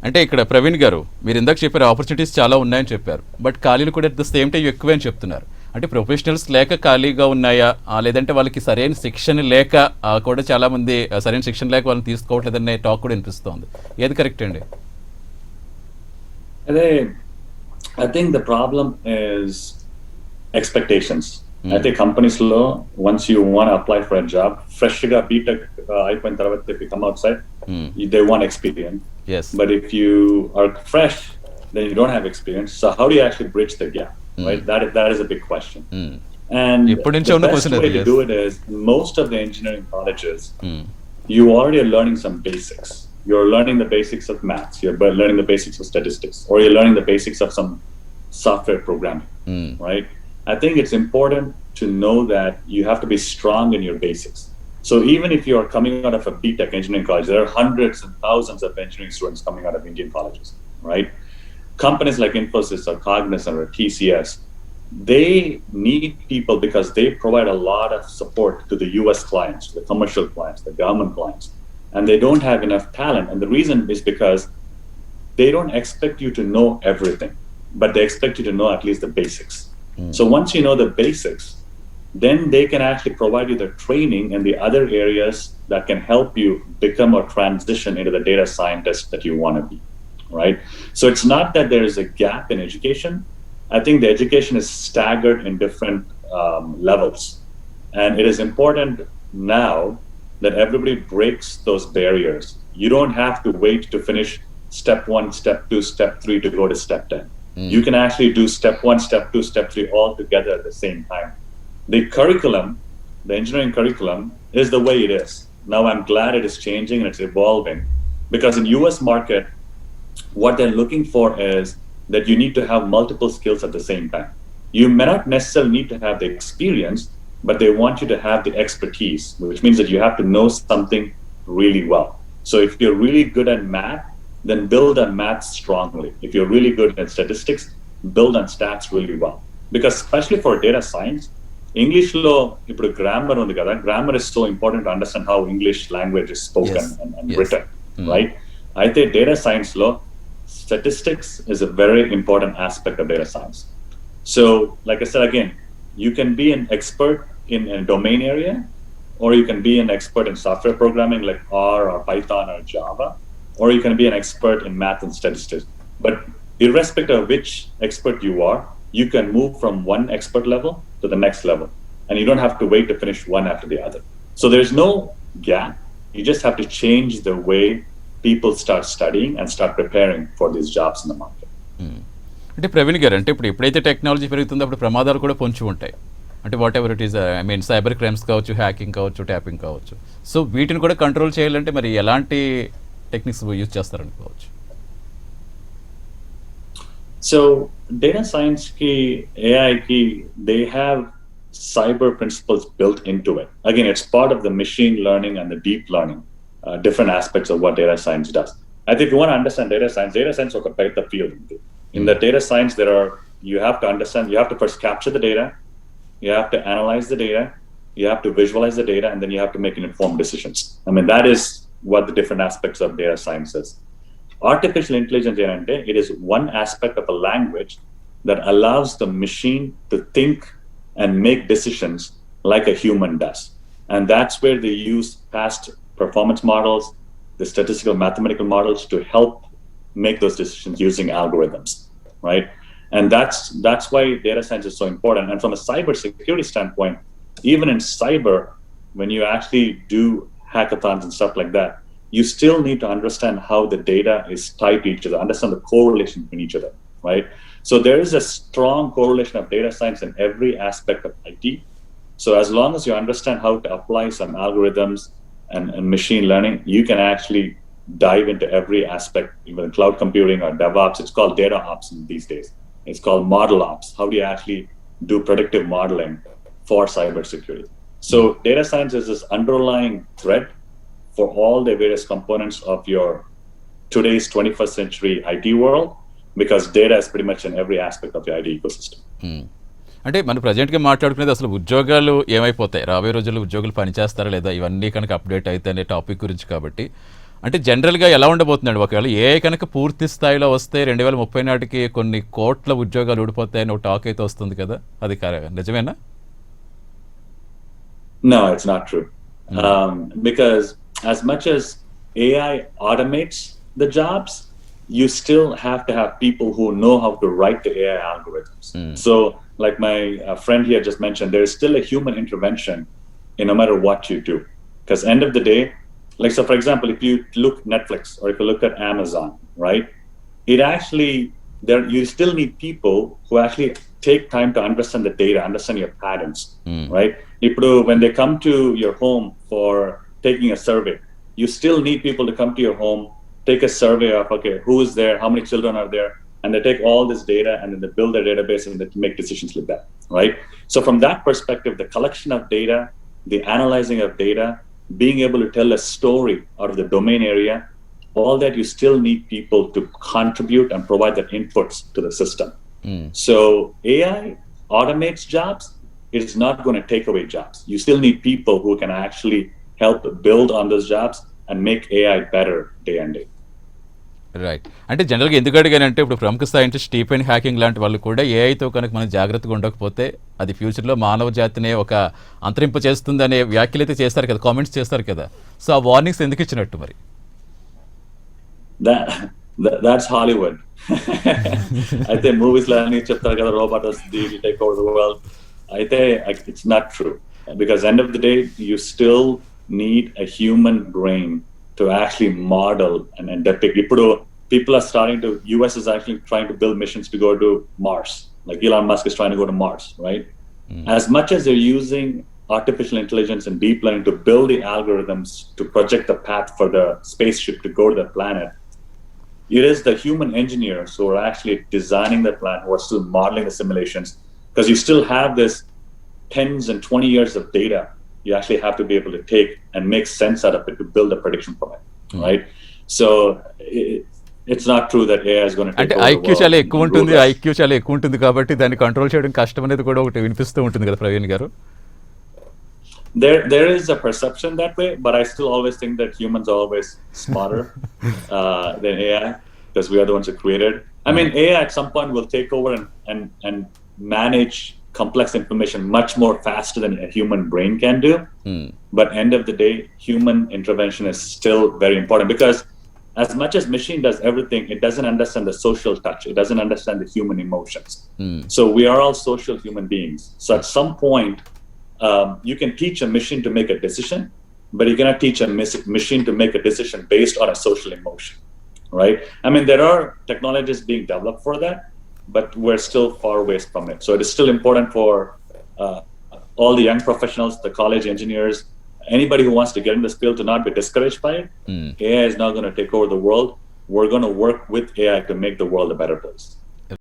అంటే ఇక్కడ ప్రవీణ్ గారు మీరు ఇందాక చెప్పారు ఆపర్చునిటీస్ చాలా ఉన్నాయని చెప్పారు, బట్ ఖాళీలు కూడా అట్ ద సేమ్ టైం ఎక్కువే అని చెప్తున్నారు. అంటే ప్రొఫెషనల్స్ లేక ఖాళీగా ఉన్నాయా, లేదంటే వాళ్ళకి సరైన శిక్షణ లేక కూడా చాలా మంది సరైన శిక్షణ లేక వాళ్ళని తీసుకోవట్లేదనే టాక్ కూడా వినిపిస్తోంది. ఏది కరెక్ట్ అండి? అదే I think the problem is expectations. I think companies లో once you want to apply for a job, fresh గా B.Tech అయిపోయిన తర్వాత if you come outside, they want experience. Yes. But if you are fresh, then you don't have experience. So how do you actually bridge the gap? Right? That is a big question. And the best way to do it is most of the engineering colleges, you already are learning some basics. You're learning the basics of maths, you're learning the basics of statistics, or you're learning the basics of some software programming, right? I think it's important to know that you have to be strong in your basics. So even if you are coming out of a B.Tech engineering college, there are hundreds and thousands of engineering students coming out of Indian colleges, right? Companies like Infosys or Cognizant or TCS, they need people because they provide a lot of support to the US clients, the commercial clients, the government clients, and they don't have enough talent. And the reason is because they don't expect you to know everything, but they expect you to know at least the basics. So once you know the basics, then they can actually provide you the training in the other areas that can help you become or transition into the data scientist that you want to be, right? So it's not that there is a gap in education. I think the education is staggered in different levels. And it is important now that everybody breaks those barriers. You don't have to wait to finish step 1, step 2, step 3 to go to step 10. You can actually do step 1, step 2, step 3 all together at the same time. The curriculum, the engineering curriculum, is the way it is. Now I'm glad it is changing and it's evolving, because in US market, what they're looking for is that you need to have multiple skills at the same time. You may not necessarily need to have the experience, but they want you to have the expertise, which means that you have to know something really well. So if you're really good at math, then build on math strongly. If you're really good at statistics, build on stats really well. Because especially for data science, English lo ipudu grammar undi kada, grammar is so important to understand how English language is spoken and written, right? I think data science lo statistics is a very important aspect of data science. So like I said again, you can be an expert in a domain area, or you can be an expert in software programming like R or Python or Java, or you can be an expert in math and statistics. But irrespective of which expert you are, you can move from one expert level to the next level. And you don't have to wait to finish one after the other. So there's no gap. You just have to change the way people start studying and start preparing for these jobs in the market. అంటే ప్రవీణ్ గారు, అంటే ఇప్పుడు ఎప్పుడైతే technology పెరుగుతుందో అప్పుడు ప్రమాదాలు కూడా పొంచి ఉంటాయి. అంటే whatever it is, I mean cyber crimes కావచ్చు, హ్యాకింగ్ కావచ్చు, ట్యాపింగ్ కావచ్చు. సో వీటిని కూడా కంట్రోల్ చేయాలంటే మరి ఎలాంటి టెక్నిక్స్ యూజ్ చేస్తారనుకోవచ్చు? So data science ki, AI ki, they have cyber principles built into it. Again, it's part of the machine learning and the deep learning, different aspects of what data science does. I think if you want to understand data science is a better field. In the data science, you have to understand, you have to first capture the data, you have to analyze the data, you have to visualize the data, and then you have to make informed decisions. I mean, that is what the different aspects of data science is. Artificial intelligence, it is one aspect of a language that allows the machine to think and make decisions like a human does. And that's where they use past performance models, the statistical mathematical models to help make those decisions using algorithms, right? And that's why data science is so important. And from a cyber security standpoint, even in cyber, when you actually do hackathons and stuff like that, you still need to understand how the data is tied to each other, understand the correlation between each other, right? So there is a strong correlation of data science in every aspect of IT. So as long as you understand how to apply some algorithms and machine learning, you can actually dive into every aspect, even cloud computing or DevOps. It's called data ops these days. It's called model ops. How do you actually do predictive modeling for cybersecurity? So data science is this underlying thread for all the various components of your today's 21st century IT world, because data is pretty much in every aspect of your IT ecosystem. అంటే మనం ప్రజెంట్గా మాట్లాడుకునేది అసలు ఉద్యోగాలు ఏమైపోతాయి, రాబోయే రోజుల్లో ఉద్యోగులు పనిచేస్తారా లేదా, ఇవన్నీ కనుక అప్డేట్ అయితే అనే టాపిక్ గురించి. కాబట్టి అంటే జనరల్గా ఎలా ఉండబోతున్నాడు ఒకవేళ ఏఐ కనుక పూర్తి స్థాయిలో వస్తే 2030 నాటికి కొన్ని కోట్ల ఉద్యోగాలు ఊడిపోతాయని ఒక టాక్ అయితే వస్తుంది కదా, అది నిజమేనా? No, it's not true. Because as much as AI automates the jobs, you still have to have people who know how to write the AI algorithms. So, like my friend here just mentioned, there is still a human intervention in no matter what you do. Because end of the day, like, so for example, if you look Netflix or if you look at Amazon, right, it actually, there you still need people who actually take time to understand the data, understand your patterns, right? When they come to your home for taking a survey, you still need people to come to your home, take a survey of, okay, who is there, how many children are there, and they take all this data and then they build their database and they make decisions like that, right? So from that perspective, the collection of data, the analyzing of data, being able to tell a story out of the domain area, all that you still need people to contribute and provide their inputs to the system. So AI automates jobs. It is not going to take away jobs. You still need people who can actually help build on those jobs and make AI better day and day. Right. అంటే జనరల్గా ఎందుకు అడిగానంటే ఇప్పుడు ప్రముఖ scientist Stephen hacking లాంటి వాళ్ళు కూడా ఏఐతో కనుక మనం జాగ్రత్తగా ఉండకపోతే అది ఫ్యూచర్లో మానవ జాతినే ఒక అంతరింప చేస్తుంది అనే వ్యాఖ్యలు అయితే చేస్తారు కదా, కామెంట్స్ చేస్తారు కదా. సో ఆ వార్నింగ్స్ ఎందుకు ఇచ్చినట్టు మరి? That's Hollywood. అయితే మూవీస్ లో అన్ని చెప్తారు కదా, రోబోట్ వస్తుంది, టేక్ ఓవర్ ద వరల్డ్. అయితే it's not true, because end of the day you still need a human brain to actually model and depict. People are starting to, US is actually trying to build missions to go to Mars. Like Elon Musk is trying to go to Mars, right? As much as they're using artificial intelligence and deep learning to build the algorithms to project the path for the spaceship to go to the planet, it is the human engineers who are actually designing the plan, who are still modeling the simulations, because you still have this 10s and 20 years of data you actually have to be able to take and make sense out of it to build a prediction from it, right? So it's not true that AI is going to take over the world. IQ చాలా ఎక్కువ ఉంటుంది కాబట్టి దాన్ని control చేయడం కష్టం అనేది కూడా ఒకటి వినిపిస్తూ ఉంటుంది కదా ప్రవీణ్ గారు. There is a perception that way, but I still always think that humans are always smarter than AI, because we are the ones who created. I mean, AI at some point will take over and manage complex information much more faster than a human brain can do. But end of the day, human intervention is still very important, because as much as machine does everything, it doesn't understand the social touch. It doesn't understand the human emotions. So we are all social human beings. So at some point, you can teach a machine to make a decision, but you cannot teach a machine to make a decision based on a social emotion, right? I mean, there are technologies being developed for that, but we're still far away from it. So it is still important for all the young professionals, the college engineers, anybody who wants to get in this field to not be discouraged by it. AI is not going to take over the world. We're going to work with AI to make the world a better place.